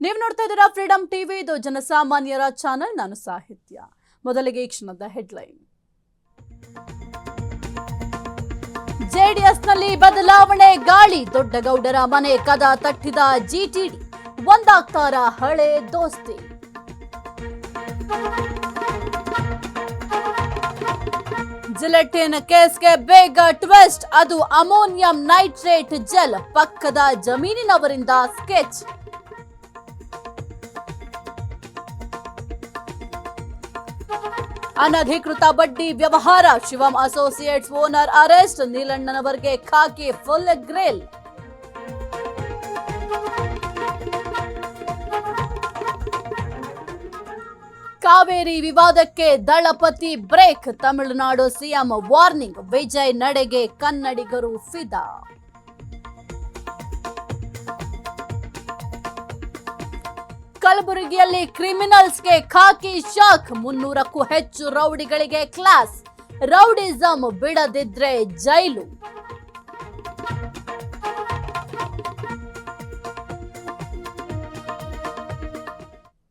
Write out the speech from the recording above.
ನೀವು ನೋಡ್ತಾ ಇದ್ದೀರಾ ಫ್ರೀಡಂ ಟಿವಿ, ಇದು ಜನಸಾಮಾನ್ಯರ ಚಾನೆಲ್. ನಾನು ಸಾಹಿತ್ಯ. ಮೊದಲಿಗೆ ಈ ಕ್ಷಣದ ಹೆಡ್ಲೈನ್. ಜೆಡಿಎಸ್ನಲ್ಲಿ ಬದಲಾವಣೆ ಗಾಳಿ, ದೊಡ್ಡಗೌಡರ ಮನೆ ಕದ ತಟ್ಟಿದ ಜಿಟಿಡಿ. ಒಂದಾಗ್ತಾರ ಹಳೆ ದೋಸ್ತಿ. ಜಿಲೆಟಿನ್ ಕೇಸ್ಗೆ ಬೇಗ ಟ್ವಿಸ್ಟ್, ಅದು ಅಮೋನಿಯಂ ನೈಟ್ರೇಟ್ ಜೆಲ್. ಪಕ್ಕದ ಜಮೀನಿನವರಿಂದ ಸ್ಕೆಚ್. ಅನಧಿಕೃತ ಬಡ್ಡಿ ವ್ಯವಹಾರ, ಶಿವಂ ಅಸೋಸಿಯೇಟ್ಸ್ ಓನರ್ ಅರೆಸ್ಟ್. ನೀಲಣ್ಣನವರಿಗೆ ಖಾಕಿ ಫುಲ್ ಗ್ರಿಲ್. ಕಾವೇರಿ ವಿವಾದಕ್ಕೆ ದಳಪತಿ break, Tamil Nadu CM warning. Vijay ನಡೆಗೆ ಕನ್ನಡಿಗರು ಫಿದಾ. ಕಲಬುರಗಿಯಲ್ಲಿ ಕ್ರಿಮಿನಲ್ಸ್ಗೆ ಖಾಕಿ ಶಾಕ್, 300ಕ್ಕೂ ಹೆಚ್ಚು ರೌಡಿಗಳಿಗೆ ಕ್ಲಾಸ್. ರೌಡಿಸಂ ಬಿಡದಿದ್ರೆ ಜೈಲು.